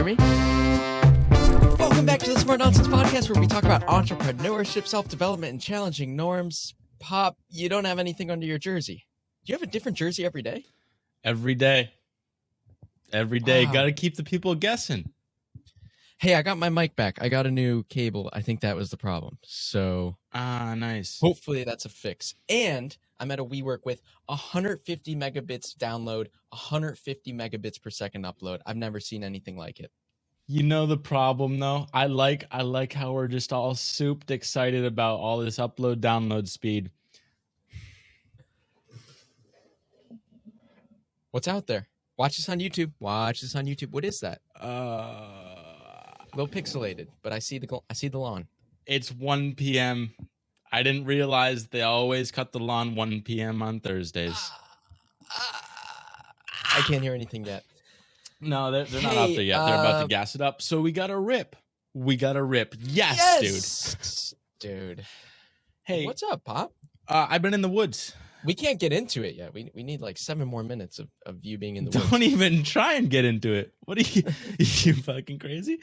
hear me? Welcome back to the Smart Nonsense Podcast, where we talk about entrepreneurship, self-development, and challenging norms. Pop, you don't have anything under your jersey. Do you have a different jersey every day? Every day. Wow. Got to keep the people guessing. Hey, I got my mic back. I got a new cable. I think that was the problem. So, nice. Hopefully that's a fix. And I'm at a WeWork with 150 megabits download, 150 megabits per second upload. I've never seen anything like it. You know the problem though? I like how we're just all souped excited about all this upload download speed. What's out there? Watch this on YouTube. What is that? A little pixelated, but I see the lawn. It's 1 p.m. I didn't realize they always cut the lawn 1 p.m. on Thursdays. I can't hear anything yet. No, they're not out there yet. They're about to gas it up. So we got to rip. Yes, dude. Hey, what's up, Pop? I've been in the woods. We can't get into it yet. We need like 7 more minutes of you being in the woods. Don't even try and get into it. What are you fucking crazy?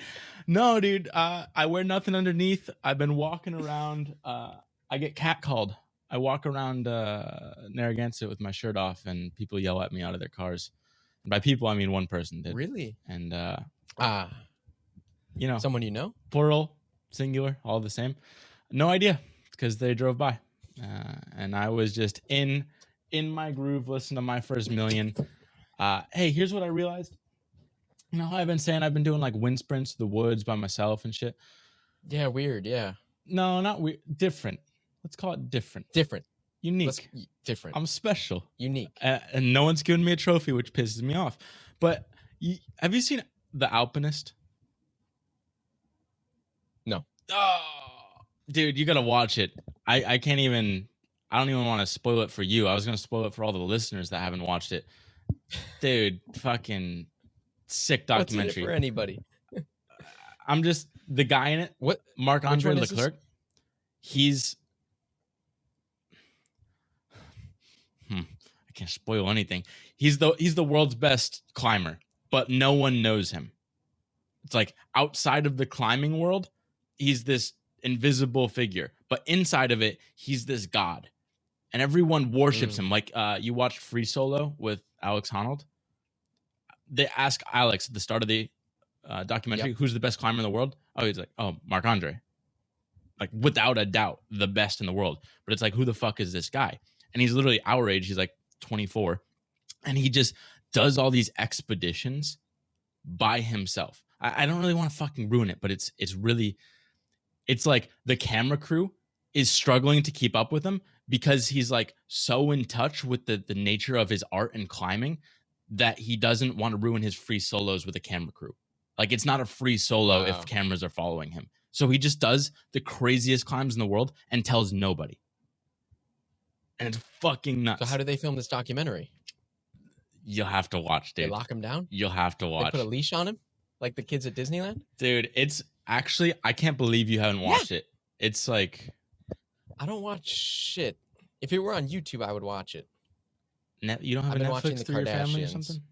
No, dude. I wear nothing underneath. I've been walking around. I get catcalled. I walk around Narragansett with my shirt off, and people yell at me out of their cars. And by people, I mean one person did. Really? And someone you know? Plural, singular, all the same. No idea, because they drove by. And I was just in my groove, listening to my first million. Hey, here's what I realized. You know how I've been saying I've been doing like wind sprints to the woods by myself and shit? Yeah, weird, yeah. No, not weird. Different. Let's call it different. Different. Unique. Different. I'm special. Unique. And no one's given me a trophy, which pisses me off. But have you seen The Alpinist? No. Oh, dude, you got to watch it. I don't even want to spoil it for you. I was going to spoil it for all the listeners that haven't watched it. Dude, fucking sick documentary. What's in it for anybody? I'm just the guy in it. What? Marc-Andre Leclerc. He's I can't spoil anything. He's the world's best climber, but no one knows him. It's like outside of the climbing world, he's this invisible figure, but inside of it, he's this god, and everyone worships him. Like you watched Free Solo with Alex Honnold. They ask Alex at the start of the documentary, who's the best climber in the world? Oh, he's like, Marc-Andre. Like without a doubt, the best in the world. But it's like, who the fuck is this guy? And he's literally our age. He's like 24, and he just does all these expeditions by himself. I don't really want to fucking ruin it, but it's like the camera crew is struggling to keep up with him because he's like so in touch with the nature of his art and climbing that he doesn't want to ruin his free solos with a camera crew. Like it's not a free solo if cameras are following him. So he just does the craziest climbs in the world and tells nobody. And it's fucking nuts. So how do they film this documentary? You'll have to watch, dude. They lock him down? You'll have to watch. They put a leash on him? Like the kids at Disneyland? Dude, it's actually, I can't believe you haven't watched it. It's like... I don't watch shit. If it were on YouTube, I would watch it. You don't have a Netflix through your family or something?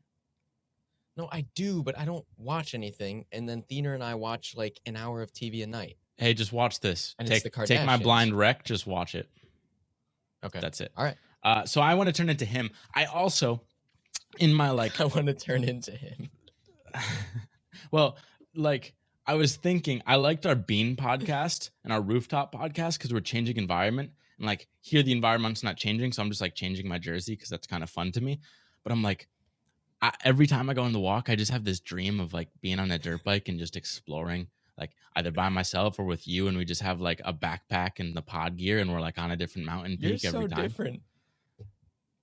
No, I do, but I don't watch anything. And then Thiener and I watch like an hour of TV a night. Hey, just watch this. And Take my blind rec, just watch it. Okay. That's it. All right. So I want to turn into him. I also, in my like... I want to turn into him. Well, like, I was thinking, I liked our Bean podcast and our Rooftop podcast because we're changing environment. And like, here the environment's not changing, so I'm just like changing my jersey because that's kind of fun to me. But I'm like, every time I go on the walk, I just have this dream of like being on a dirt bike and just exploring, like either by myself or with you, and we just have like a backpack and the pod gear, and we're like on a different mountain peak every time. You're so different.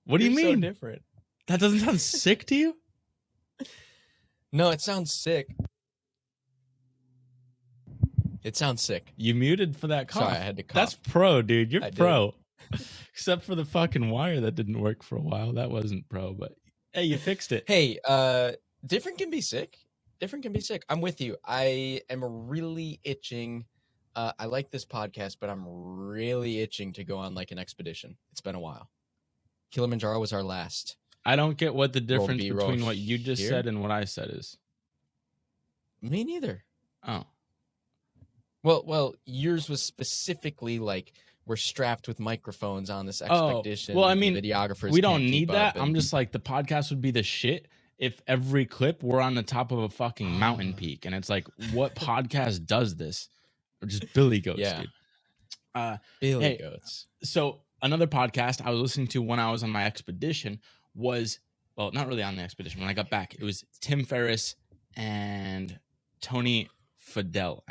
What do you mean? So different. That doesn't sound sick to you? No, it sounds sick. It sounds sick. You muted for that cough. Sorry, I had to cough. That's pro, dude. You're pro. Did. Except for the fucking wire that didn't work for a while. That wasn't pro, but hey, you fixed it. Hey, different can be sick. I'm with you. I am really itching. I like this podcast, but I'm really itching to go on like an expedition. It's been a while. Kilimanjaro was our last. I don't get what the difference between what you just said and what I said is. Me neither. Oh, Well, yours was specifically like we're strapped with microphones on this oh. Well, I expedition. The mean, videographers we can't don't keep need that. up, I'm and just like the podcast would be the shit if every clip were on the top of a fucking mountain Ah. peak, and it's like, what podcast does this? Or just Billy Goats, yeah, dude. Uh, Billy hey, Goats. so another podcast I was listening to when I was on my expedition was, well, not really on the expedition. When I got back, it was Tim Ferriss and Tony Fadell.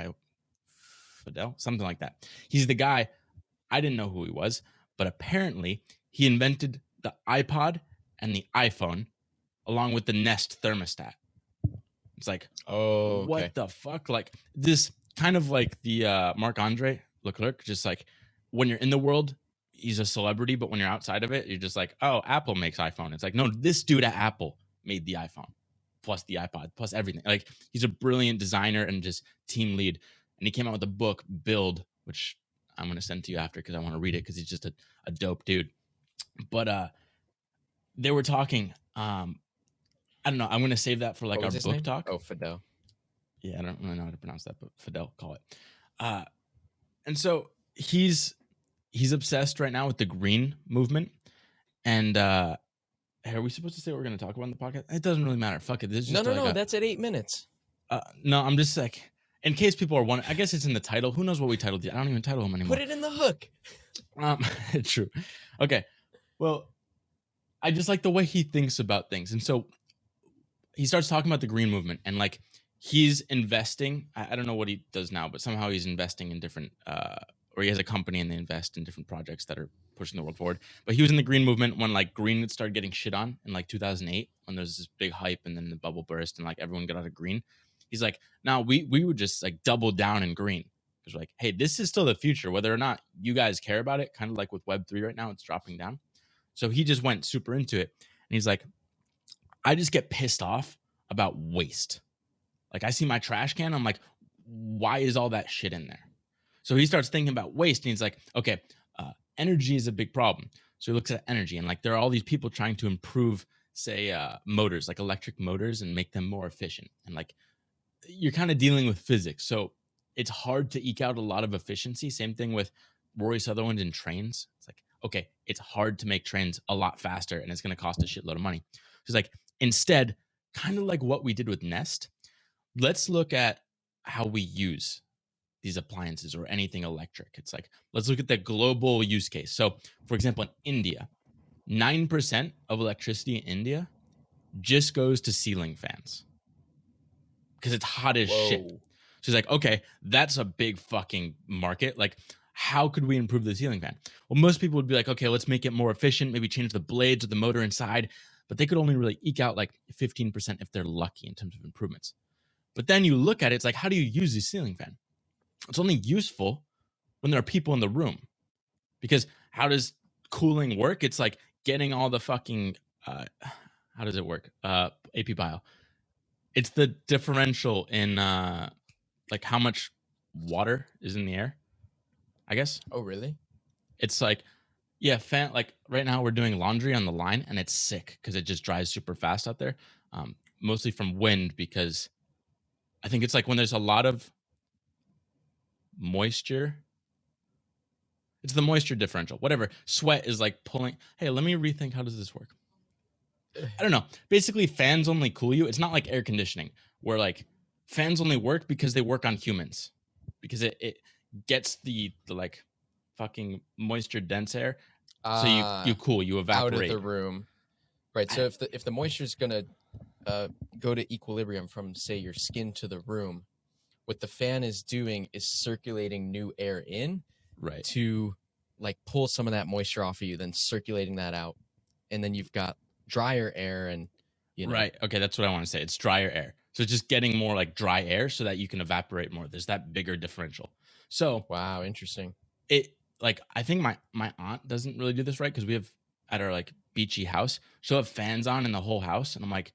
Fadell, something like that. He's the guy. I didn't know who he was, but apparently he invented the iPod and the iPhone along with the Nest thermostat. It's like, Oh, okay. what the fuck? Like this kind of like the Marc Andre Leclerc, just like when you're in the world, he's a celebrity, but when you're outside of it, you're just like, oh, Apple makes iPhone. It's like, no, this dude at Apple made the iPhone, plus the iPod, plus everything. Like he's a brilliant designer and just team lead. And he came out with a book, Build, which I'm gonna send to you after because I want to read it because he's just a dope dude. But they were talking. I don't know. I'm gonna save that for like What our was his book name? talk. Oh, Fidel. Yeah, I don't really know how to pronounce that, but Fidel, call it. And so he's obsessed right now with the green movement. And are we supposed to say what we're going to talk about in the podcast? It doesn't really matter. Fuck it. This is just No. That's at 8 minutes. no. I'm just like, in case people are wondering. I guess it's in the title. Who knows what we titled it? I don't even title him anymore. Put it in the hook. True. Okay. Well, I just like the way he thinks about things, and so he starts talking about the green movement and like he's investing. I don't know what he does now, but somehow he's investing in different or he has a company and they invest in different projects that are pushing the world forward. But he was in the green movement when like green started getting shit on in like 2008 when there was this big hype and then the bubble burst and like everyone got out of green. He's like, now we would just like double down in green because we're like, hey, this is still the future, whether or not you guys care about it. Kind of like with Web3 right now, it's dropping down. So he just went super into it and he's like, I just get pissed off about waste. Like I see my trash can, I'm like, why is all that shit in there? So he starts thinking about waste and he's like, okay, energy is a big problem. So he looks at energy and like there are all these people trying to improve, say, motors, like electric motors and make them more efficient. And like you're kind of dealing with physics. So it's hard to eke out a lot of efficiency. Same thing with Rory Sutherland in trains. It's like, okay, it's hard to make trains a lot faster and it's going to cost a shitload of money. So he's like, instead, kind of like what we did with Nest, let's look at how we use these appliances or anything electric. It's like, let's look at the global use case. So, for example, in India, 9% of electricity in India just goes to ceiling fans because it's hot as shit. So he's like, okay, that's a big fucking market. Like, how could we improve the ceiling fan? Well, most people would be like, okay, let's make it more efficient, maybe change the blades or the motor inside, but they could only really eke out like 15% if they're lucky in terms of improvements. But then you look at it, it's like, how do you use the ceiling fan? It's only useful when there are people in the room. Because how does cooling work? It's like getting all the fucking, how does it work? AP Bio. It's the differential in like how much water is in the air, I guess. Oh, really? It's like, yeah, fan. Like right now we're doing laundry on the line and it's sick because it just dries super fast out there. Mostly from wind because I think it's like when there's a lot of moisture. It's the moisture differential. Whatever. Sweat is like pulling. Hey, let me rethink. How does this work? I don't know. Basically, fans only cool you. It's not like air conditioning where like fans only work because they work on humans because it gets the like fucking moisture dense air. So you cool, you evaporate out of the room. Right. So if the moisture is gonna go to equilibrium from say your skin to the room, what the fan is doing is circulating new air in, right, to like pull some of that moisture off of you, then circulating that out, and then you've got drier air and you know. Right. Okay, that's what I want to say. It's drier air. So it's just getting more like dry air so that you can evaporate more. There's that bigger differential. So Wow, interesting. It like I think my aunt doesn't really do this right because we have at our like beachy house, she'll have fans on in the whole house, and I'm like,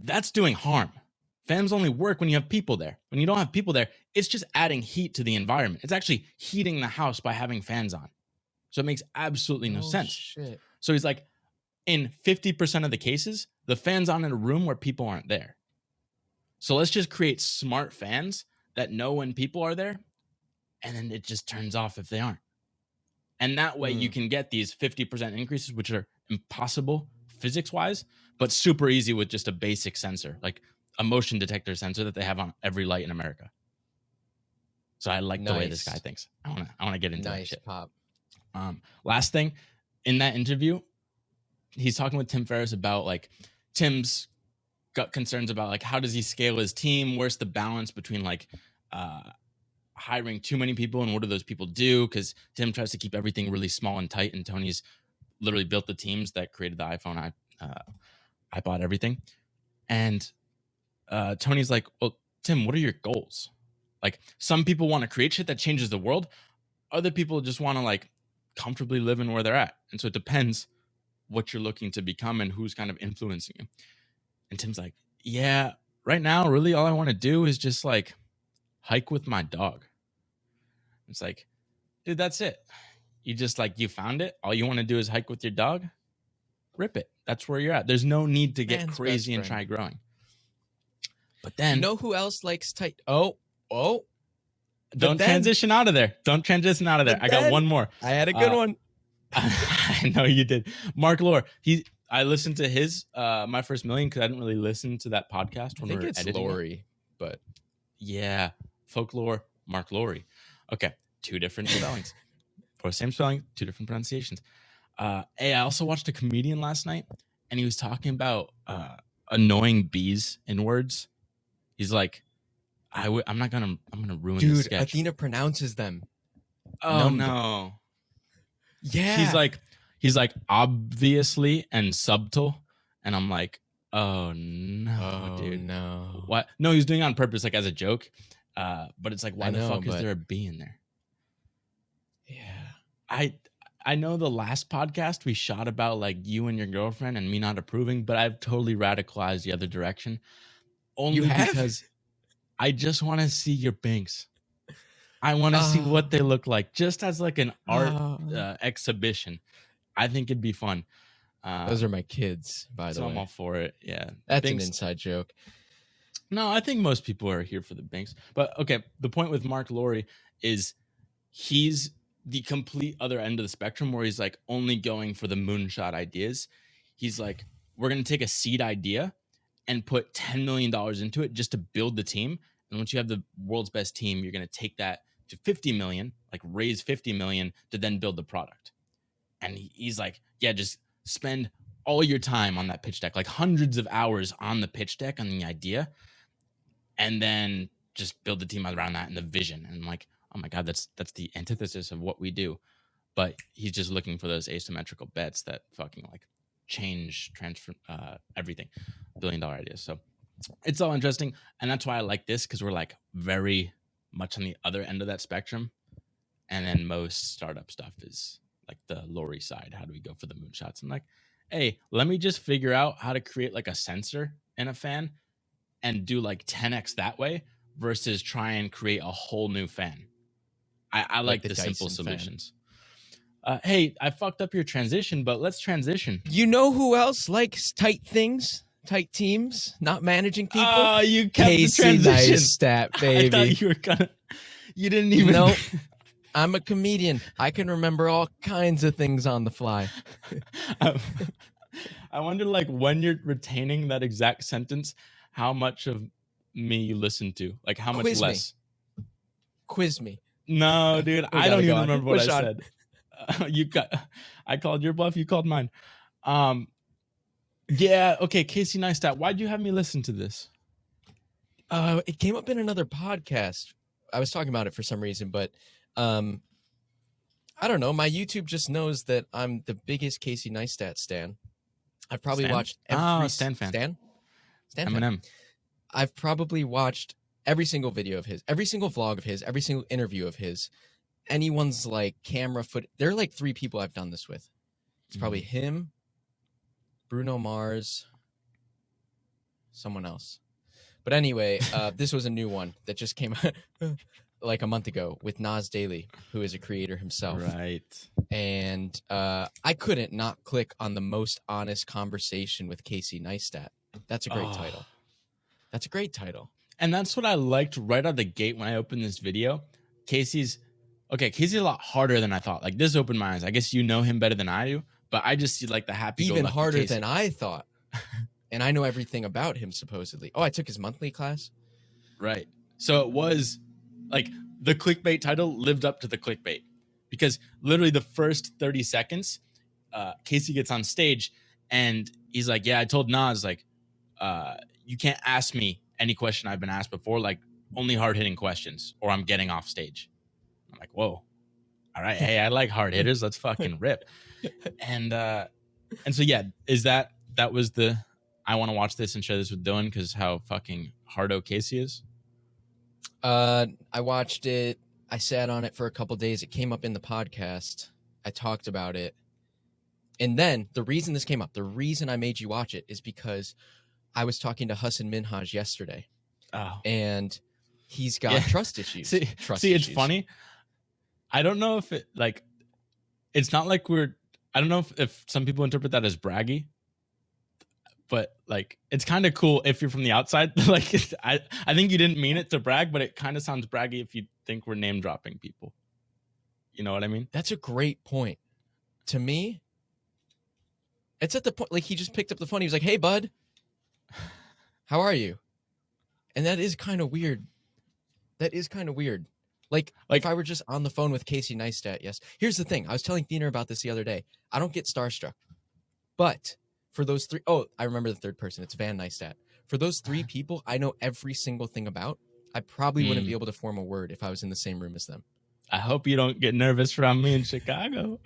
that's doing harm. Fans only work when you have people there. When you don't have people there, it's just adding heat to the environment. It's actually heating the house by having fans on. So it makes absolutely no sense. Shit. So he's like, in 50% of the cases, the fan's on in a room where people aren't there. So let's just create smart fans that know when people are there, and then it just turns off if they aren't. And that way you can get these 50% increases, which are impossible physics-wise, but super easy with just a basic sensor, like a motion detector sensor that they have on every light in America. So I like the way this guy thinks. I want to get into that shit. Pop. Last thing, in that interview, he's talking with Tim Ferriss about like Tim's got concerns about like how does he scale his team? Where's the balance between like hiring too many people and what do those people do? Because Tim tries to keep everything really small and tight, and Tony's literally built the teams that created the iPhone, iPod, everything. And Tony's like, well, Tim, what are your goals? Like some people want to create shit that changes the world. Other people just want to like comfortably live in where they're at. And so it depends what you're looking to become and who's kind of influencing you. And Tim's like, yeah, right now, really all I want to do is just like hike with my dog. It's like, dude, that's it. You just like, you found it. All you want to do is hike with your dog. Rip it. That's where you're at. There's no need to get crazy and try growing. But then, you know who else likes tight? Oh. Don't transition out of there. Don't transition out of there. I got one more. I had a good one. I know you did. Mark Lore. I listened to his My First Million because I didn't really listen to that podcast when we were editing. Laurie, but yeah, folklore. Mark Lore. Okay, two different spellings, or same spelling, two different pronunciations. Hey, I also watched a comedian last night, and he was talking about annoying bees in words. He's like, I'm gonna ruin the sketch. Athena pronounces them. Oh no. Yeah. He's like obviously and subtle, and I'm like, oh no, dude. No. What? No, he's doing it on purpose, like as a joke. But it's like, why the fuck is there a bee in there? Yeah. I know the last podcast we shot about like you and your girlfriend and me not approving, but I've totally radicalized the other direction. Only because I just want to see your banks. I want to see what they look like, just as like an art exhibition. I think it'd be fun. Those are my kids, by the way. I'm all for it. Yeah, that's an inside joke. No, I think most people are here for the banks. But okay, the point with Mark Lore is he's the complete other end of the spectrum where he's like only going for the moonshot ideas. He's like, we're going to take a seed idea and put $10 million into it just to build the team. And once you have the world's best team, you're going to take that to 50 million, like raise 50 million to then build the product. And he's like, yeah, just spend all your time on that pitch deck, like hundreds of hours on the pitch deck on the idea, and then just build the team around that and the vision. And I'm like, oh my God, that's the antithesis of what we do. But he's just looking for those asymmetrical bets that fucking like transfer everything, $1 billion ideas. So it's all interesting. And that's why I like this, because we're like very much on the other end of that spectrum. And then most startup stuff is like the Lore side. How do we go for the moonshots? I'm like, hey, let me just figure out how to create like a sensor in a fan and do like 10x that way versus try and create a whole new fan. I like the simple solutions. Hey, I fucked up your transition, but let's transition. You know who else likes tight things, tight teams, not managing people? Oh, you kept Casey the transition. Neistat, baby. I thought you were gonna. You didn't even know. I'm a comedian. I can remember all kinds of things on the fly. I wonder, like, when you're retaining that exact sentence, how much of me you listen to? Like, how much less? Quiz me. No, dude, I don't even remember what I said. I called your bluff. You called mine. Yeah. Okay. Casey Neistat. Why'd you have me listen to this? It came up in another podcast. I was talking about it for some reason, but I don't know. My YouTube just knows that I'm the biggest Casey Neistat stan. I've probably watched every Stan fan. Stan Eminem. Fan. I've probably watched every single video of his, every single vlog of his, every single interview of his. Anyone's like camera foot. There are like 3 people I've done this with. It's probably him, Bruno Mars, someone else. But anyway, this was a new one that just came out like a month ago with Nas Daily, who is a creator himself. Right. And I couldn't not click on the most honest conversation with Casey Neistat. That's a great title. That's a great title. And that's what I liked right out of the gate when I opened this video. Casey's a lot harder than I thought. Like, this opened my eyes. I guess you know him better than I do, but I just see like the happy-go-lucky Even harder Casey. than I thought. And I know everything about him, supposedly. Oh, I took his monthly class? Right. So it was like the clickbait title lived up to the clickbait, because literally the first 30 seconds, Casey gets on stage and he's like, yeah, I told Nas, like, you can't ask me any question I've been asked before, like only hard-hitting questions or I'm getting off stage. I'm like, whoa. All right. Hey, I like hard hitters. Let's fucking rip. And so, yeah, that was the, I want to watch this and share this with Dylan because how fucking hardo Casey is. I watched it. I sat on it for a couple days. It came up in the podcast. I talked about it. And then the reason this came up, the reason I made you watch it is because I was talking to Hassan Minhaj yesterday. Oh. And he's got trust issues. See, it's funny. I don't know if it, like, it's not like I don't know if some people interpret that as braggy, but like, it's kind of cool if you're from the outside. Like, I think you didn't mean it to brag, but it kind of sounds braggy if you think we're name dropping people. You know what I mean? That's a great point. To me, it's at the point, like, he just picked up the phone. He was like, hey, bud, how are you? And that is kind of weird. Like, if I were just on the phone with Casey Neistat, yes. Here's the thing. I was telling Diener about this the other day. I don't get starstruck. But for those three, I remember the third person. It's Van Neistat. For those three people, I know every single thing about. I probably wouldn't be able to form a word if I was in the same room as them. I hope you don't get nervous around me in Chicago.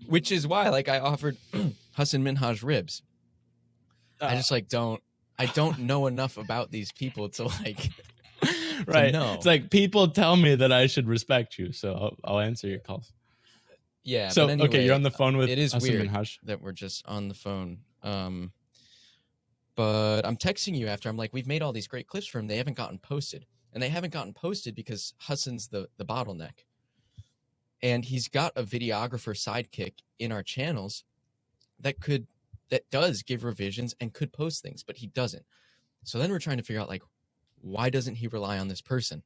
Which is why, like, I offered Hassan Minhaj ribs. I just, like, I don't know enough about these people to, like... Right. It's like, people tell me that I should respect you, so I'll answer your calls. Yeah. So, but anyway, okay, you're on the phone with it is Hassan weird Minhaj. that we're just on the phone. But I'm texting you after. I'm like, we've made all these great clips for him. They haven't gotten posted. And they haven't gotten posted because Hassan's the bottleneck. And he's got a videographer sidekick in our channels that does give revisions and could post things, but he doesn't. So then we're trying to figure out, like, why doesn't he rely on this person?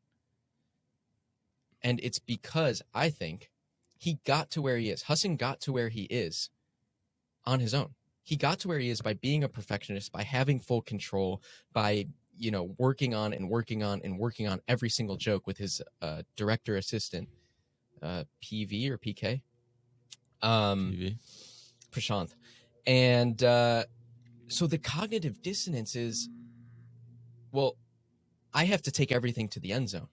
And it's because I think he got to where he is. Hassan got to where he is on his own. He got to where he is by being a perfectionist, by having full control, by, working on every single joke with his director assistant, PV or PK? PV. Prashanth. And so the cognitive dissonance is, well, I have to take everything to the end zone.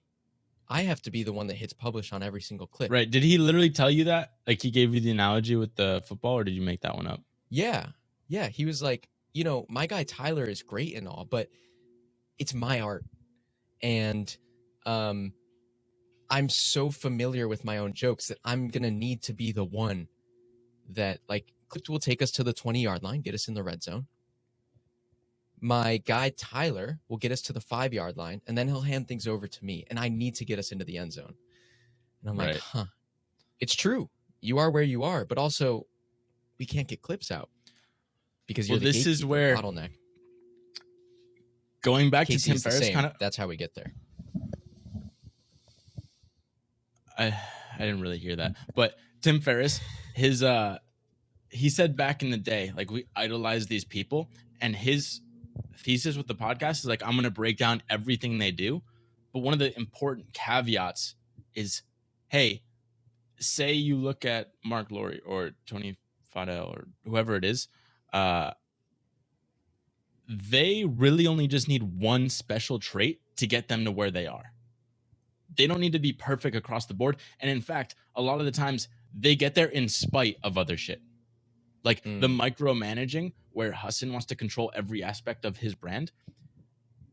I have to be the one that hits publish on every single clip. Right. Did he literally tell you that? Like, he gave you the analogy with the football, or did you make that one up? Yeah. Yeah. He was like, my guy Tyler is great and all, but it's my art. And I'm so familiar with my own jokes that I'm going to need to be the one that, like, clips will take us to the 20-yard line, get us in the red zone. My guy Tyler will get us to the 5-yard line, and then he'll hand things over to me, and I need to get us into the end zone. And I'm like, it's true. You are where you are, but also we can't get clips out because you're the this is where bottleneck. Going back Casey to Tim Ferriss, kind of. That's how we get there. I didn't really hear that, but Tim Ferriss, he said back in the day, like, we idolize these people, and his thesis with the podcast is like, I'm going to break down everything they do. But one of the important caveats is, hey, say you look at Mark Laurie or Tony Fadell or whoever it is, they really only just need one special trait to get them to where they are. They don't need to be perfect across the board. And in fact, a lot of the times they get there in spite of other shit. Like the micromanaging, where Hassan wants to control every aspect of his brand,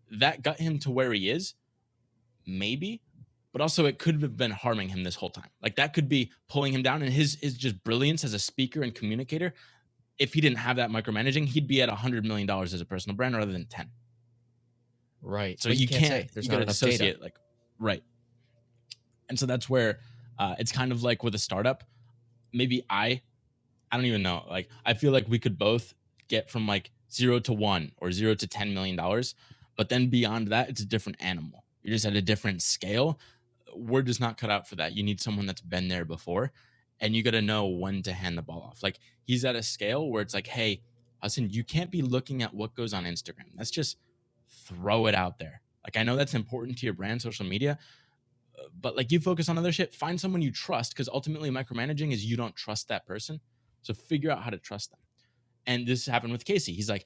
that got him to where he is, maybe, but also it could have been harming him this whole time. Like, that could be pulling him down, and his just brilliance as a speaker and communicator, if he didn't have that micromanaging, he'd be at $100 million as a personal brand rather than 10. Right. So you can't say. There's not enough associate data. like, right. And so that's where it's kind of like with a startup, maybe I don't even know. Like, I feel like we could both get from like 0 to 1 or 0 to $10 million. But then beyond that, it's a different animal. You're just at a different scale. We're just not cut out for that. You need someone that's been there before, and you got to know when to hand the ball off. Like, he's at a scale where it's like, hey, Hassan, you can't be looking at what goes on Instagram. Let's just throw it out there. Like, I know that's important to your brand, social media, but like, you focus on other shit. Find someone you trust, because ultimately micromanaging is you don't trust that person. So figure out how to trust them. And this happened with Casey. He's like,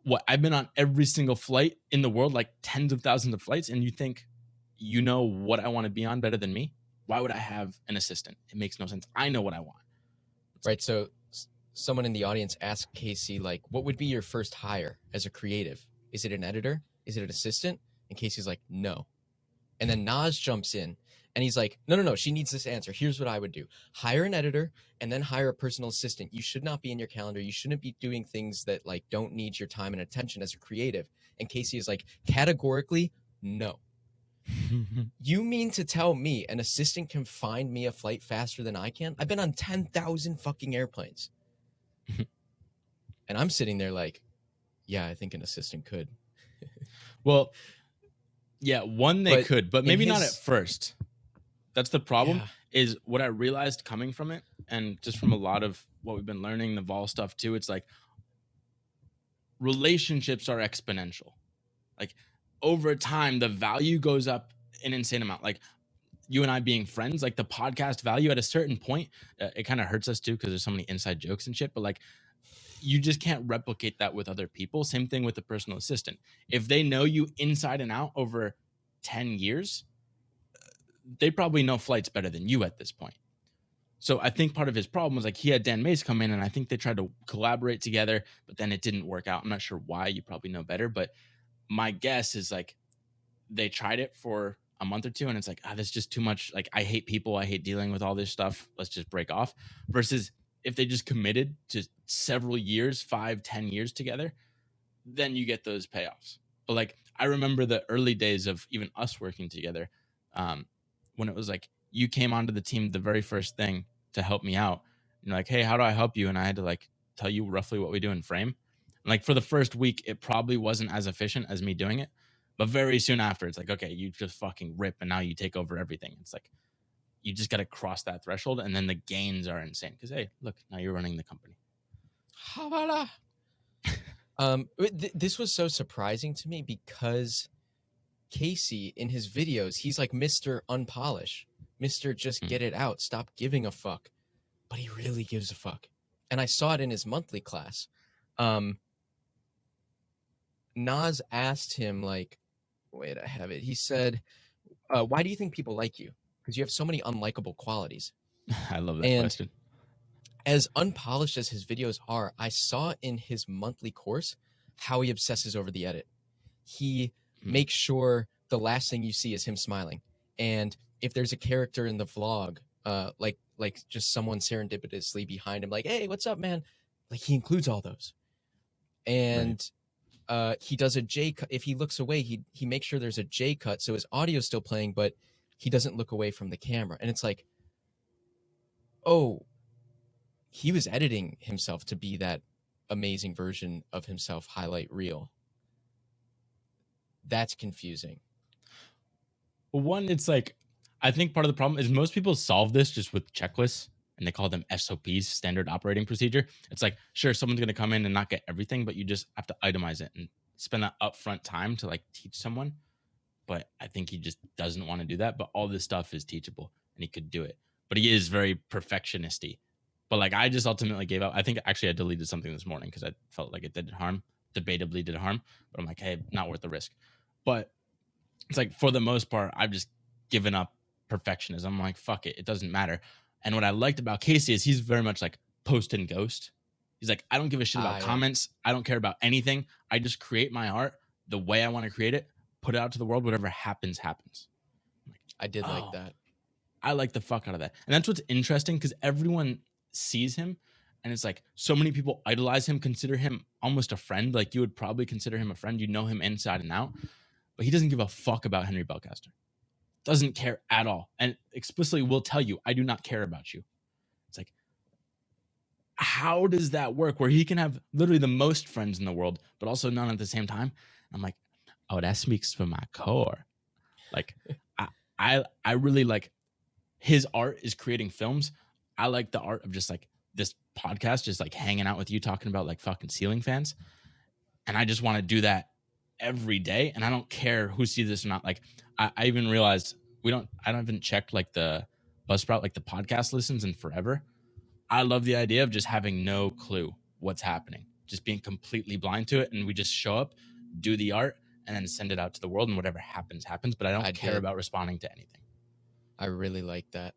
what? I've been on every single flight in the world, like tens of thousands of flights, and you think you know what I want to be on better than me? Why would I have an assistant? It makes no sense. I know what I want. Right. So someone in the audience asked Casey, like, what would be your first hire as a creative? Is it an editor? Is it an assistant? And Casey's like, no. And then Nas jumps in and he's like, no, she needs this answer. Here's what I would do. Hire an editor and then hire a personal assistant. You should not be in your calendar. You shouldn't be doing things that like don't need your time and attention as a creative. And Casey is like, categorically, no. You mean to tell me an assistant can find me a flight faster than I can? I've been on 10,000 fucking airplanes. And I'm sitting there like, yeah, I think an assistant could. Well, yeah, they But could, but maybe not at first. That's the problem. Yeah. Is what I realized coming from it, and just from a lot of what we've been learning, the Vol stuff too. It's like relationships are exponential. Like, over time, the value goes up an insane amount. Like, you and I being friends, like the podcast value at a certain point, it kind of hurts us too, because there's so many inside jokes and shit. But like, you just can't replicate that with other people. Same thing with the personal assistant. If they know you inside and out over 10 years, they probably know flights better than you at this point. So I think part of his problem was like, he had Dan Mace come in, and I think they tried to collaborate together, but then it didn't work out. I'm not sure why. You probably know better, but my guess is like they tried it for a month or two, and it's like, this is just too much. Like, I hate people. I hate dealing with all this stuff. Let's just break off. Versus if they just committed to several years, 5-10 years together, then you get those payoffs. But like, I remember the early days of even us working together, when it was like, you came onto the team the very first thing to help me out. You're like, hey, how do I help you? And I had to like tell you roughly what we do in frame. And like, for the first week, it probably wasn't as efficient as me doing it. But very soon after, it's like, okay, you just fucking rip, and now you take over everything. It's like, you just got to cross that threshold, and then the gains are insane. Because, hey, look, now you're running the company. This was so surprising to me because Casey, in his videos, he's like Mr. Unpolish, Mr. Just get it out, stop giving a fuck. But he really gives a fuck. And I saw it in his monthly class. Nas asked him, like, wait, I have it. He said, why do you think people like you? Because you have so many unlikable qualities. I love that question. As unpolished as his videos are, I saw in his monthly course how he obsesses over the edit. He makes sure the last thing you see is him smiling. And if there's a character in the vlog, like just someone serendipitously behind him, like, hey, what's up, man? Like, he includes all those. And he does a J cut. If he looks away, he makes sure there's a J cut, so his audio's still playing, but he doesn't look away from the camera. And it's like, oh, he was editing himself to be that amazing version of himself highlight reel. That's confusing. Well, one, it's like, I think part of the problem is most people solve this just with checklists, and they call them SOPs, standard operating procedure. It's like, sure, someone's going to come in and not get everything, but you just have to itemize it and spend that upfront time to like teach someone. But I think he just doesn't want to do that. But all this stuff is teachable, and he could do it. But he is very perfectionisty. But like, I just ultimately gave up. I think actually I deleted something this morning because I felt like it did harm, debatably did harm. But I'm like, hey, not worth the risk. But it's like, for the most part, I've just given up perfectionism. I'm like, fuck it, it doesn't matter. And what I liked about Casey is he's very much like post and ghost. He's like, I don't give a shit about comments. I don't care about anything. I just create my art the way I want to create it, put it out to the world. Whatever happens, happens. Like, I did like that. I like the fuck out of that. And that's what's interesting, because everyone sees him, and it's like, so many people idolize him, consider him almost a friend. Like, you would probably consider him a friend. You know him inside and out. But he doesn't give a fuck about Henry Belcaster. Doesn't care at all. And explicitly will tell you, I do not care about you. It's like, how does that work where he can have literally the most friends in the world, but also none at the same time? I'm like, oh, that speaks for my core. Like, I really like his art is creating films. I like the art of just like this podcast, just like hanging out with you talking about like fucking ceiling fans. And I just want to do that every day. And I don't care who sees this or not. Like, I even realized I haven't checked like the Buzzsprout, like the podcast listens in forever. I love the idea of just having no clue what's happening, just being completely blind to it. And we just show up, do the art, and then send it out to the world. And whatever happens, happens. But I don't care about responding to anything. I really like that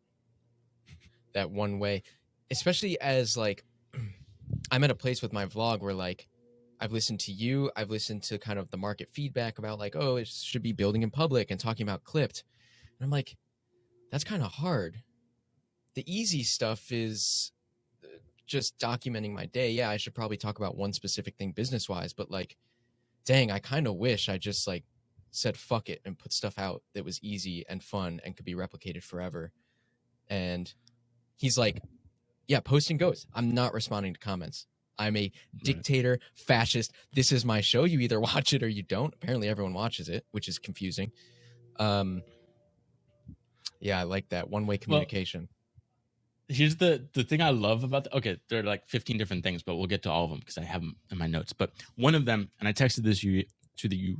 one way, especially as like I'm at a place with my vlog where like I've listened to you, I've listened to kind of the market feedback about like, oh, it should be building in public and talking about clipped. And I'm like, that's kind of hard. The easy stuff is just documenting my day. Yeah, I should probably talk about one specific thing business wise, but like, dang, I kind of wish I just like said fuck it and put stuff out that was easy and fun and could be replicated forever. And he's like, yeah, post and goes. I'm not responding to comments. I'm a dictator, fascist. This is my show. You either watch it or you don't. Apparently everyone watches it, which is confusing. Yeah, I like that one-way communication. Well, here's the thing I love about okay, there are like 15 different things, but we'll get to all of them because I have them in my notes. But one of them, and I texted this to you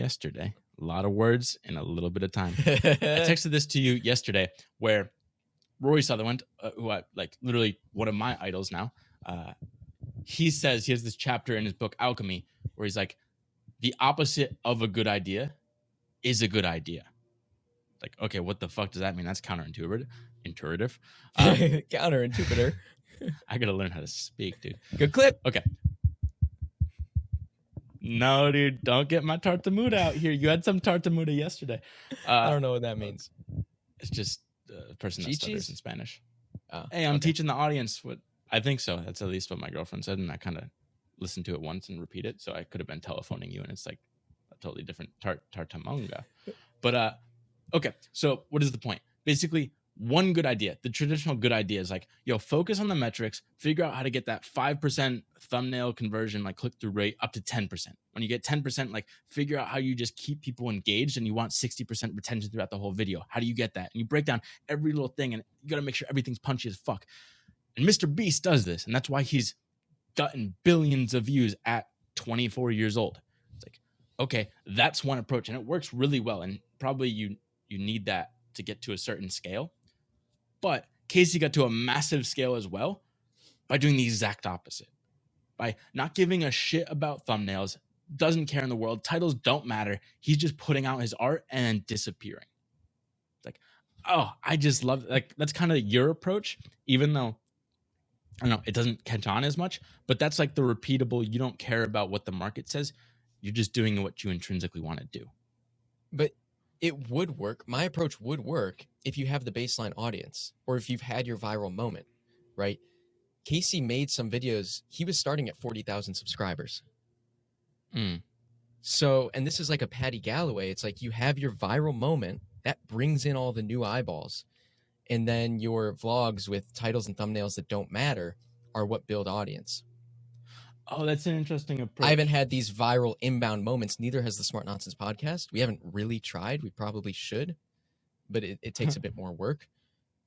yesterday. A lot of words in a little bit of time. I texted this to you yesterday where Rory Sutherland, who I like, literally one of my idols now, he says he has this chapter in his book Alchemy where he's like, the opposite of a good idea is a good idea. Like, okay, what the fuck does that mean? That's counterintuitive. Counterintuitive. I gotta learn how to speak, dude. Good clip. Okay. No, dude, don't get my tartamuda out here. You had some tartamuda yesterday. I don't know what that means. It's just a person that stutters in Spanish. Oh, hey, I'm teaching the audience what I think so. That's at least what my girlfriend said, and I kind of listened to it once and repeat it. So I could have been telephoning you, and it's like a totally different tartamonga. But okay, so what is the point? Basically, one good idea, the traditional good idea is like, yo, focus on the metrics, figure out how to get that 5% thumbnail conversion, like click-through rate up to 10%. When you get 10%, like figure out how you just keep people engaged and you want 60% retention throughout the whole video. How do you get that? And you break down every little thing and you got to make sure everything's punchy as fuck. And Mr. Beast does this. And that's why he's gotten billions of views at 24 years old. It's like, okay, that's one approach and it works really well. And probably you need that to get to a certain scale. But Casey got to a massive scale as well by doing the exact opposite. By not giving a shit about thumbnails, doesn't care in the world, titles don't matter. He's just putting out his art and then disappearing. It's like, oh, I just love it. Like, that's kind of your approach, even though, I don't know, it doesn't catch on as much, but that's like the repeatable, you don't care about what the market says. You're just doing what you intrinsically want to do. But it would work. My approach would work if you have the baseline audience or if you've had your viral moment, right? Casey made some videos. He was starting at 40,000 subscribers. So, and this is like a Patty Galloway. It's like you have your viral moment that brings in all the new eyeballs. And then your vlogs with titles and thumbnails that don't matter are what build audience. Oh, that's an interesting approach. I haven't had these viral inbound moments. Neither has the Smart Nonsense podcast. We haven't really tried. We probably should, but it takes a bit more work.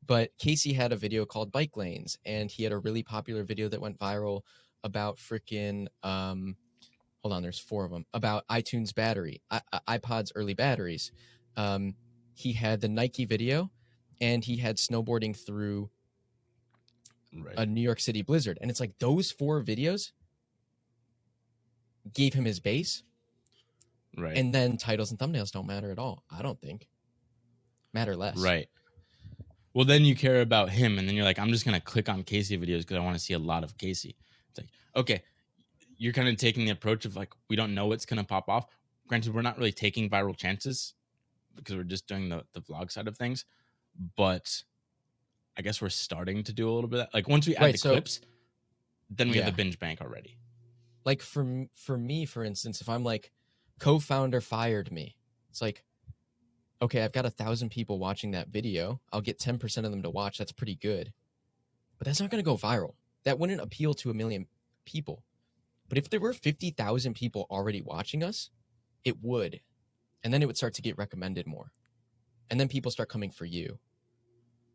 But Casey had a video called Bike Lanes, and he had a really popular video that went viral about freaking, hold on, there's 4 of them, about iTunes battery, iPod's early batteries. He had the Nike video, and he had snowboarding through a New York City blizzard. And it's like those 4 videos gave him his base. Right. And then titles and thumbnails don't matter at all. I don't think. Matter less. Right. Well, then you care about him, and then you're like, I'm just going to click on Casey videos because I want to see a lot of Casey. It's like, okay, you're kind of taking the approach of like, we don't know what's going to pop off. Granted, we're not really taking viral chances because we're just doing the vlog side of things. But I guess we're starting to do a little bit of that. Like once we add the clips, then we have the binge bank already. Like for me, for instance, if I'm like, co-founder fired me, it's like, okay, I've got 1,000 people watching that video. I'll get 10% of them to watch. That's pretty good. but that's not going to go viral. That wouldn't appeal to 1 million people. But if there were 50,000 people already watching us, it would. And then it would start to get recommended more. And then people start coming for you.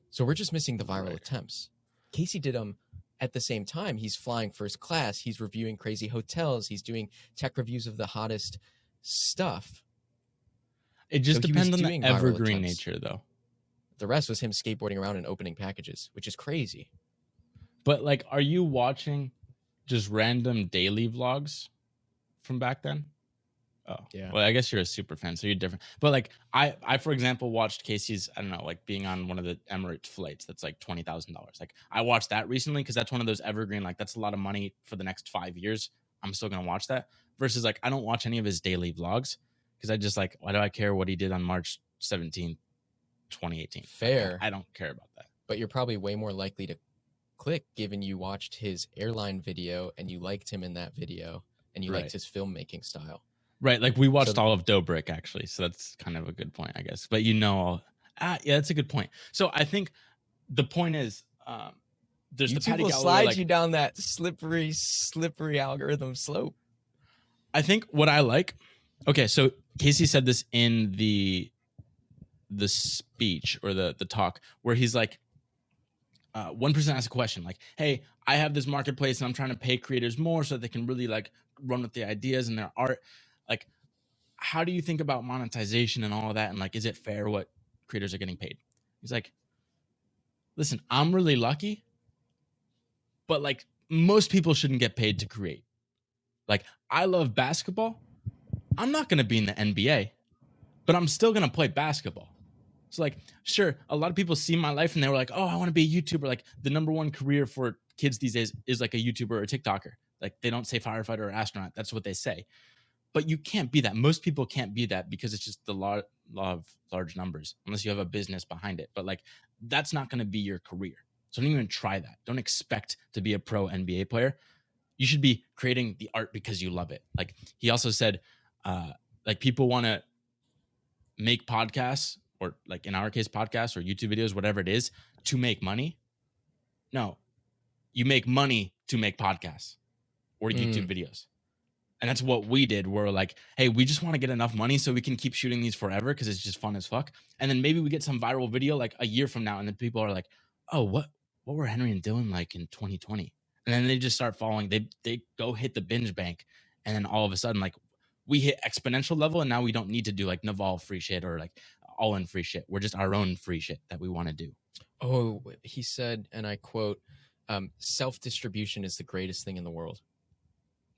So we're just missing the viral attempts. Casey did them at the same time. He's flying first class. He's reviewing crazy hotels. He's doing tech reviews of the hottest stuff. It just depends on the evergreen nature, though. The rest was him skateboarding around and opening packages, which is crazy. But like, are you watching just random daily vlogs from back then? Oh, yeah. Well, I guess you're a super fan, so you're different. But like, I for example, watched Casey's, I don't know, like being on one of the Emirates flights that's like $20,000. Like, I watched that recently because that's one of those evergreen, like that's a lot of money for the next 5 years. I'm still gonna watch that. Versus like, I don't watch any of his daily vlogs because I just like, why do I care what he did on March 17th, 2018? Fair. Like, I don't care about that. But you're probably way more likely to click given you watched his airline video and you liked him in that video and you liked his filmmaking style. Right, like we watched all of Dobrik actually, so that's kind of a good point, I guess. But yeah, that's a good point. So I think the point is, there's YouTube the Patty will Galloway, slide like, you down that slippery algorithm slope. I think what I like. Okay, so Casey said this in the speech or the talk where he's like, one person asked a question like, "Hey, I have this marketplace and I'm trying to pay creators more so that they can really like run with the ideas and their art. Like, how do you think about monetization and all of that? And like, is it fair what creators are getting paid?" He's like, "Listen, I'm really lucky, but like most people shouldn't get paid to create. Like, I love basketball. I'm not going to be in the NBA, but I'm still going to play basketball. So like, sure, a lot of people see my life and they were like, oh, I want to be a YouTuber. Like the number one career for kids these days is like a YouTuber or a TikToker. Like they don't say firefighter or astronaut. That's what they say. But you can't be that. Most people can't be that because it's just the law of large numbers, unless you have a business behind it. But like, that's not going to be your career. So don't even try that. Don't expect to be a pro NBA player. You should be creating the art because you love it. Like he also said, like people want to make podcasts, or like in our case, podcasts or YouTube videos, whatever it is, to make money. No, you make money to make podcasts or YouTube videos. And that's what we did. We're like, hey, we just want to get enough money so we can keep shooting these forever because it's just fun as fuck. And then maybe we get some viral video like a year from now, and then people are like, oh, what were Henry and Dylan like in 2020? And then they just start following. They go hit the binge bank, and then all of a sudden, like, we hit exponential level, and now we don't need to do like Naval free shit or like all in free shit. We're just our own free shit that we want to do. Oh, he said, and I quote, self-distribution is the greatest thing in the world.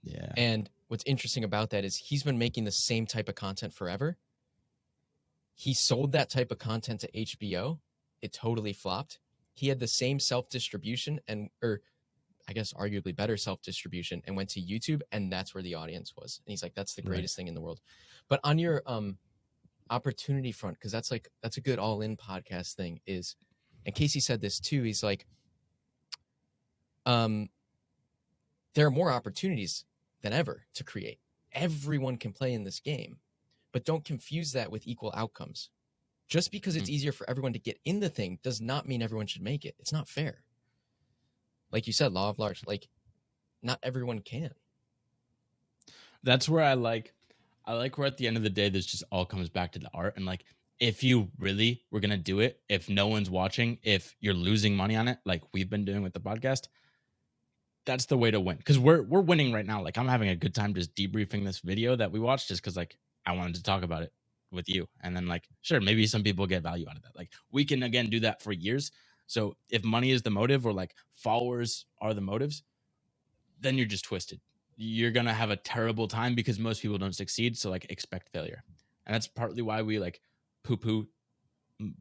Yeah. And what's interesting about that is he's been making the same type of content forever. He sold that type of content to HBO. It totally flopped. He had the same self-distribution or I guess arguably better self-distribution and went to YouTube, and that's where the audience was. And he's like, that's the greatest thing in the world. But on your opportunity front, because that's a good all-in podcast thing is, and Casey said this too, he's like, there are more opportunities than ever to create. Everyone can play in this game, but don't confuse that with equal outcomes. Just because it's easier for everyone to get in the thing does not mean everyone should make it. It's not fair. Like you said, law of large, like not everyone can. That's where I like where at the end of the day, this just all comes back to the art. And like, if you really were going to do it, if no one's watching, if you're losing money on it, like we've been doing with the podcast, that's the way to win. Cause we're winning right now. Like I'm having a good time just debriefing this video that we watched just cause like I wanted to talk about it with you. And then like, sure, maybe some people get value out of that. Like we can again do that for years. So if money is the motive or like followers are the motives, then you're just twisted. You're going to have a terrible time because most people don't succeed. So like expect failure. And that's partly why we like poo-poo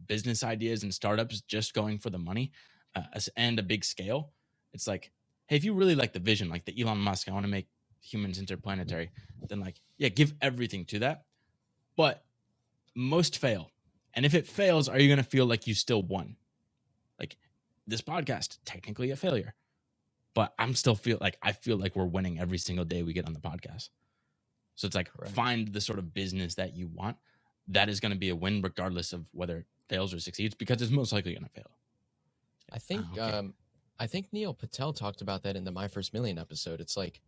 business ideas and startups just going for the money and a big scale. It's like, hey, if you really like the vision, like the Elon Musk, I want to make humans interplanetary, then like, yeah, give everything to that. But most fail. And if it fails, are you going to feel like you still won? Like this podcast, technically a failure, but I feel like we're winning every single day we get on the podcast. So it's like, find the sort of business that you want. That is going to be a win regardless of whether it fails or succeeds, because it's most likely going to fail. I think I think Neil Patel talked about that in the My First Million episode. It's like,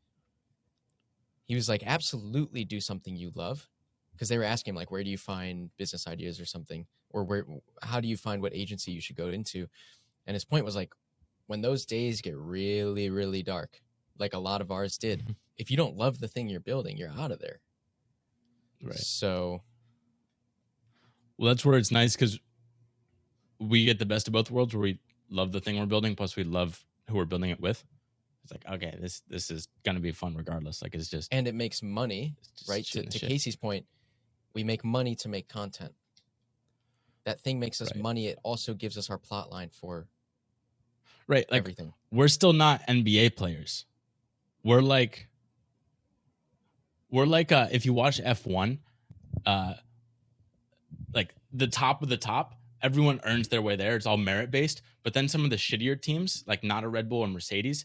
he was like, absolutely do something you love. Because they were asking him, like, where do you find business ideas or something? Or how do you find what agency you should go into? And his point was like, when those days get really, really dark, like a lot of ours did, if you don't love the thing you're building, you're out of there. Right. So, well, that's where it's nice because we get the best of both worlds, where we love the thing we're building, plus we love who we're building it with. It's like, okay, this is gonna be fun regardless. Like, it's just, and it makes money, right? To Casey's point, we make money to make content. That thing makes us money. It also gives us our plot line for like everything. We're still not NBA players. We're like if you watch F1, like the top of the top, everyone earns their way there. It's all merit based. But then some of the shittier teams, like not a Red Bull or Mercedes,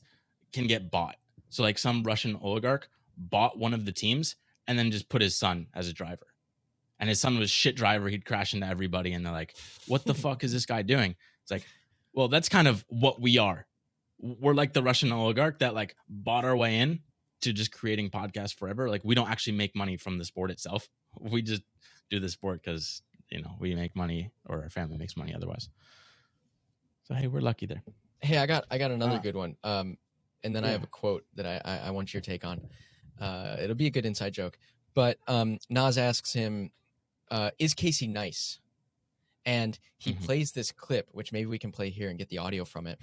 can get bought. So like some Russian oligarch bought one of the teams and then just put his son as a driver. And his son was shit driver. He'd crash into everybody. And they're like, what the fuck is this guy doing? It's like, well, that's kind of what we are. We're like the Russian oligarch that like bought our way in to just creating podcasts forever. Like, we don't actually make money from the sport itself. We just do the sport because, you know, we make money, or our family makes money otherwise. So, hey, we're lucky there. Hey, I got another good one. And then I have a quote that I want your take on. It'll be a good inside joke. But Nas asks him, is Casey nice? And he plays this clip, which maybe we can play here and get the audio from it,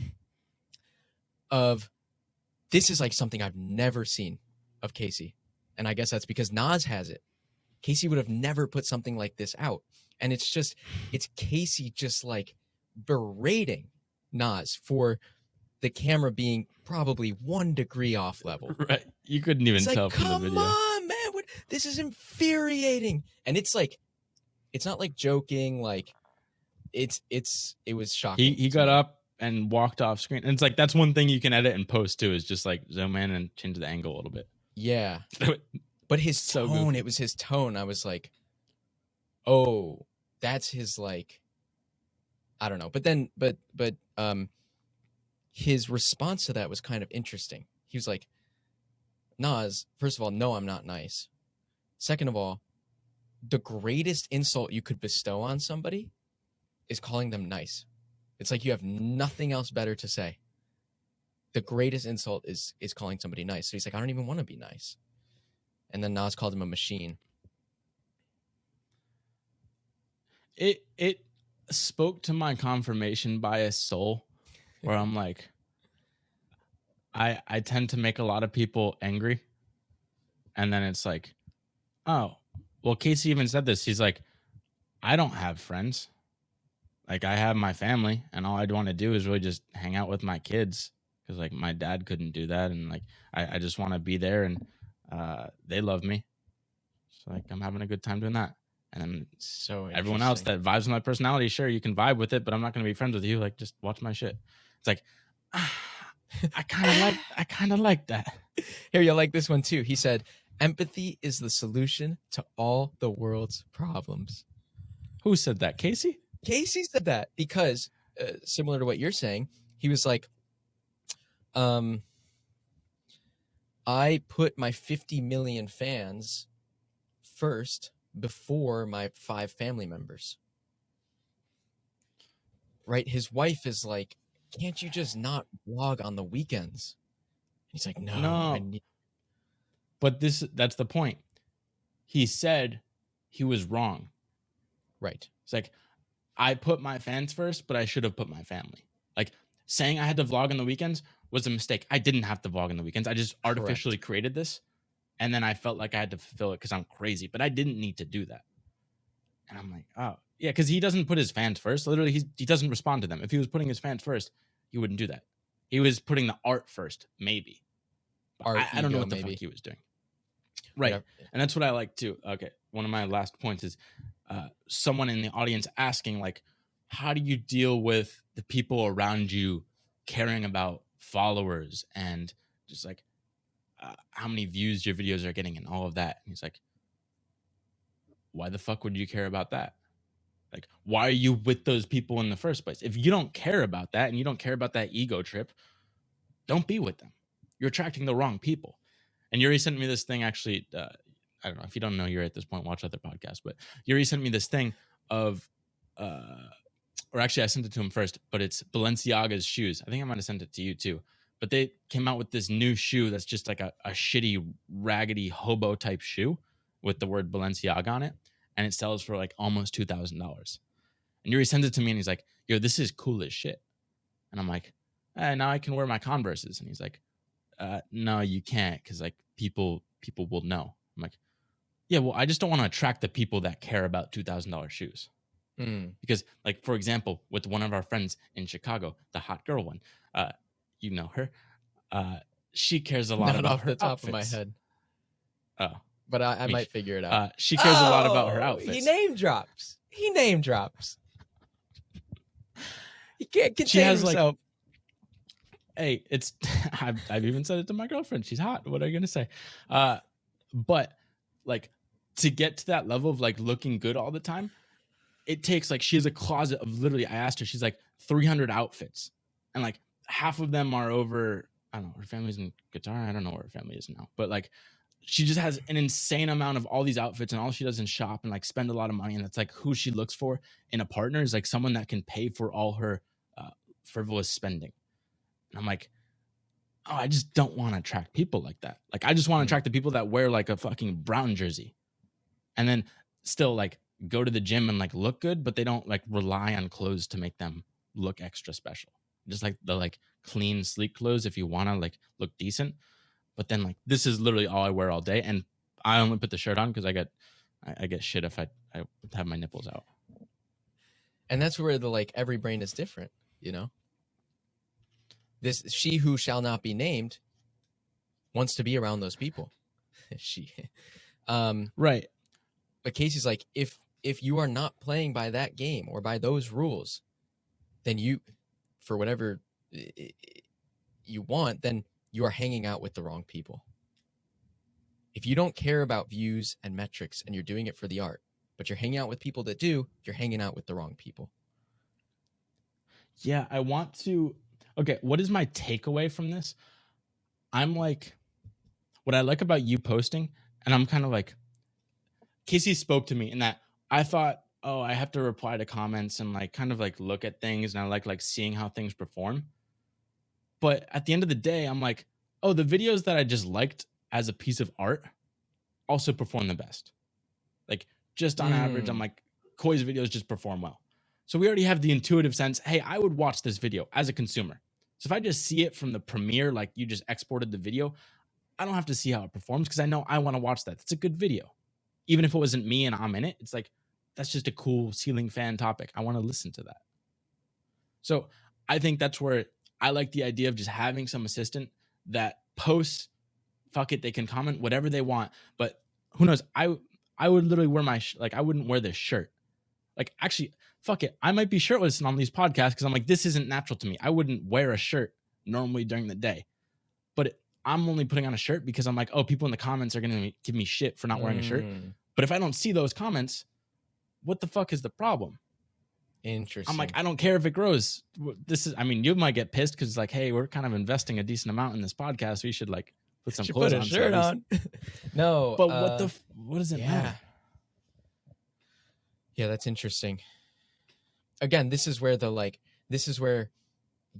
of, this is like something I've never seen of Casey. And I guess that's because Nas has it. Casey would have never put something like this out. And it's Casey just like berating Nas for the camera being probably 1 degree off level. Right. You couldn't even tell from the video. Come on, man. This is infuriating. And it's like, it's not like joking. Like, it was shocking. He got up and walked off screen. And it's like, that's one thing you can edit and post too, is just like zoom in and change the angle a little bit. Yeah. But his tone, it was his tone. I was like, oh, that's his, like, I don't know. But his response to that was kind of interesting. He was like, Nas, first of all, no, I'm not nice. Second of all, the greatest insult you could bestow on somebody is calling them nice. It's like you have nothing else better to say. The greatest insult is calling somebody nice. So he's like, I don't even want to be nice. And then Nas called him a machine. It spoke to my confirmation bias soul, where I'm like, I tend to make a lot of people angry. And then it's like, oh, well, Casey even said this. He's like, I don't have friends. Like, I have my family, and all I'd want to do is really just hang out with my kids, because like my dad couldn't do that. And like, I just want to be there, and they love me. So like, I'm having a good time doing that. And then so everyone else that vibes with my personality, sure, you can vibe with it, but I'm not going to be friends with you. Like, just watch my shit. It's like, I kind of like that. Here, you'll like this one too. He said, empathy is the solution to all the world's problems. Who said that? Casey? Casey said that because, similar to what you're saying, he was like, I put my 50 million fans first before my 5 family members. Right? His wife is like, can't you just not vlog on the weekends? He's like, no. But that's the point. He said he was wrong. Right. It's like, I put my fans first, but I should have put my family. Like, saying I had to vlog on the weekends was a mistake. I didn't have to vlog on the weekends. I just artificially created this. And then I felt like I had to fulfill it because I'm crazy. But I didn't need to do that. And I'm like, oh, yeah, because he doesn't put his fans first. Literally, he doesn't respond to them. If he was putting his fans first, he wouldn't do that. He was putting the art first, maybe. I don't know what the fuck he was doing. Right. Whatever. And that's what I like too. Okay. One of my last points is someone in the audience asking, like, how do you deal with the people around you caring about followers and just like how many views your videos are getting and all of that? And he's like, why the fuck would you care about that? Like, why are you with those people in the first place? If you don't care about that and you don't care about that ego trip, don't be with them. You're attracting the wrong people. And Yuri sent me this thing, actually. I don't know if you don't know Yuri at this point, watch other podcasts, but Yuri sent me this thing of, or actually I sent it to him first, but it's Balenciaga's shoes. I think I might have sent it to you too. But they came out with this new shoe that's just like a shitty, raggedy hobo type shoe with the word Balenciaga on it. And it sells for like almost $2,000. And Yuri sends it to me and he's like, yo, this is cool as shit. And I'm like, now I can wear my Converses. And he's like, no, you can't, because like people will know. I'm like, yeah, well, I just don't want to attract the people that care about $2,000 shoes. Because, like, for example, with one of our friends in Chicago, the hot girl one, you know her, she cares a lot Not about off her the top outfits. of my head. Oh, But I might figure it out. She cares a lot about her outfits. He name drops. He can't contain himself. Hey, it's I've even said it to my girlfriend. She's hot. What are you gonna say? But like, to get to that level of like looking good all the time, it takes like, she has a closet of literally, I asked her, she's like 300 outfits, and like half of them are over, I don't know, her family's in Qatar. I don't know where her family is now, but like, she just has an insane amount of all these outfits, and all she does is shop and like spend a lot of money. And that's like who she looks for in a partner, is like someone that can pay for all her frivolous spending. And I'm like, oh, I just don't want to attract people like that. Like, I just want to attract the people that wear like a fucking Brown jersey and then still like go to the gym and like look good, but they don't like rely on clothes to make them look extra special. Just like the like clean, sleek clothes if you want to like look decent. But then like, this is literally all I wear all day. And I only put the shirt on because I get shit if I have my nipples out. And that's where the like, every brain is different, you know? This she who shall not be named wants to be around those people. Right. But Casey's like, if you are not playing by that game or by those rules, then you, for whatever you want, then you are hanging out with the wrong people. If you don't care about views and metrics and you're doing it for the art, but you're hanging out with people that do, you're hanging out with the wrong people. Yeah, I want to. Okay, what is my takeaway from this? I'm like, what I like about you posting, and I'm kind of like, Casey spoke to me in that I thought, oh, I have to reply to comments and like kind of like look at things, and I like seeing how things perform. But at the end of the day, I'm like, oh, the videos that I just liked as a piece of art also perform the best. Like, just on average, I'm like, Koi's videos just perform well. So we already have the intuitive sense, hey, I would watch this video as a consumer. So if I just see it from the premiere, like you just exported the video, I don't have to see how it performs because I know I want to watch that. It's a good video. Even if it wasn't me and I'm in it, it's like, that's just a cool ceiling fan topic. I want to listen to that. So I think that's where I like the idea of just having some assistant that posts, fuck it, they can comment whatever they want. But who knows? I would literally wear my, like, I wouldn't wear this shirt. Like, actually, fuck it. I might be shirtless on these podcasts because I'm like, this isn't natural to me. I wouldn't wear a shirt normally during the day. But I'm only putting on a shirt because I'm like, oh, people in the comments are going to give me shit for not wearing a shirt. But if I don't see those comments, what the fuck is the problem? Interesting. I'm like, I don't care if it grows. This is, I mean, you might get pissed because it's like, hey, we're kind of investing a decent amount in this podcast. We should like put some clothes put a on. Shirt on. No. But what does it matter? Yeah, that's interesting. Again, this is where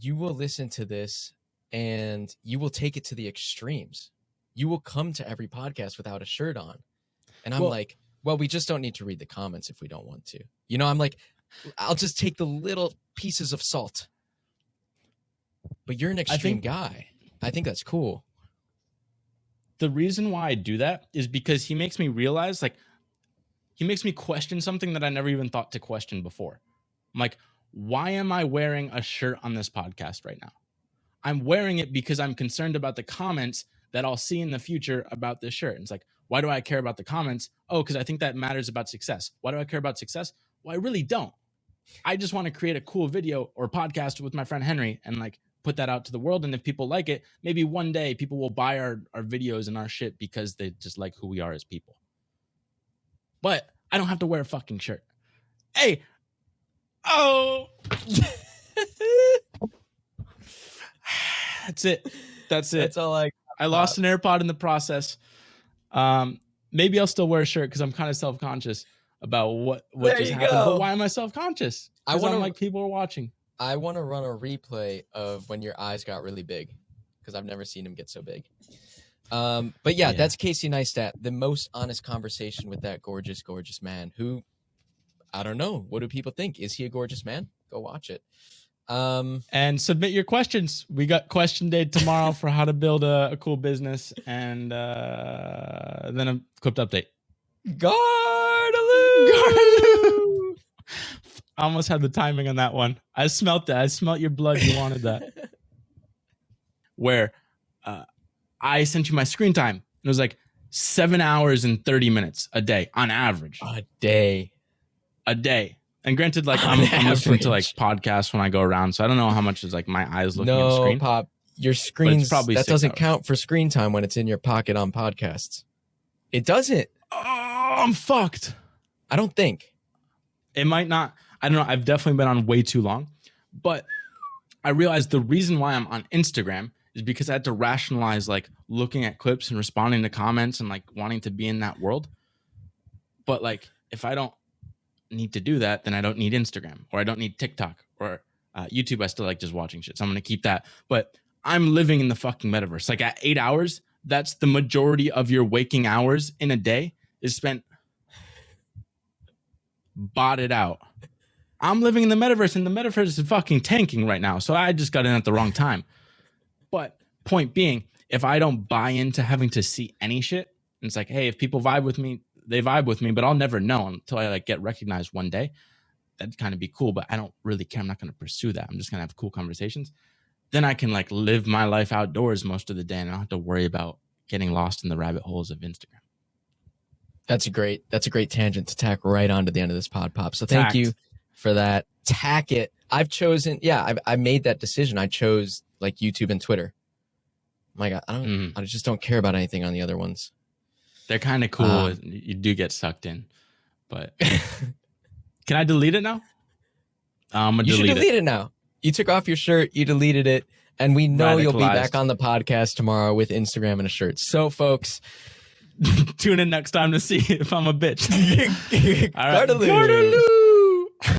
you will listen to this and you will take it to the extremes. You will come to every podcast without a shirt on. And I'm like, well, we just don't need to read the comments if we don't want to. You know, I'm like, I'll just take the little pieces of salt. But you're an extreme guy. I think that's cool. The reason why I do that is because he makes me realize, like, he makes me question something that I never even thought to question before. I'm like, why am I wearing a shirt on this podcast right now? I'm wearing it because I'm concerned about the comments that I'll see in the future about this shirt. And it's like, why do I care about the comments? Oh, because I think that matters about success. Why do I care about success? Well, I really don't. I just want to create a cool video or podcast with my friend Henry and like put that out to the world. And if people like it, maybe one day people will buy our videos and our shit because they just like who we are as people. But I don't have to wear a fucking shirt. Hey, oh. That's it. That's it. That's all I lost an AirPod in the process. Maybe I'll still wear a shirt because I'm kind of self-conscious about what There just you happened. go. But why am I self-conscious? I Because wanna- I'm like, people are watching. I want to run a replay of when your eyes got really big, because I've never seen them get so big. But yeah, that's Casey Neistat. The most honest conversation with that gorgeous, gorgeous man who, I don't know. What do people think? Is he a gorgeous man? Go watch it. And submit your questions. We got question day tomorrow for how to build a cool business, and then a clipped update. Gardaloo! I almost had the timing on that one. I smelt that. I smelt your blood. You wanted that. Where I sent you my screen time. It was like 7 hours and 30 minutes a day on average. A day. And granted, like I'm listening to like podcasts when I go around, so I don't know how much is like my eyes looking at the screen. No, Pop, your screen's probably that doesn't count for screen time when it's in your pocket on podcasts. It doesn't. Oh, I'm fucked. I don't think. It might not. I don't know. I've definitely been on way too long, but I realized the reason why I'm on Instagram is because I had to rationalize like looking at clips and responding to comments and like wanting to be in that world. But like, if I don't need to do that, then I don't need Instagram, or I don't need TikTok or YouTube. I still like just watching shit, so I'm gonna keep that. But I'm living in the fucking metaverse. Like at 8 hours, that's the majority of your waking hours in a day is spent botted out. I'm living in the metaverse, and the metaverse is fucking tanking right now. So I just got in at the wrong time. But point being, if I don't buy into having to see any shit, and it's like, hey, if people vibe with me, they vibe with me, but I'll never know until I like get recognized one day. That'd kind of be cool, but I don't really care. I'm not going to pursue that. I'm just going to have cool conversations. Then I can like live my life outdoors most of the day, and I don't have to worry about getting lost in the rabbit holes of Instagram. That's a great tangent to tack right onto the end of this pod, Pop. So thank you for that. Tack it. I've chosen. Yeah, I made that decision. I chose like YouTube and Twitter. My God, I just don't care about anything on the other ones. They're kind of cool. You do get sucked in, but can I delete it now? I'm gonna delete it now. You took off your shirt. You deleted it, and we know you'll be back on the podcast tomorrow with Instagram and a shirt. So, folks, tune in next time to see if I'm a bitch. All right. Gardaloo.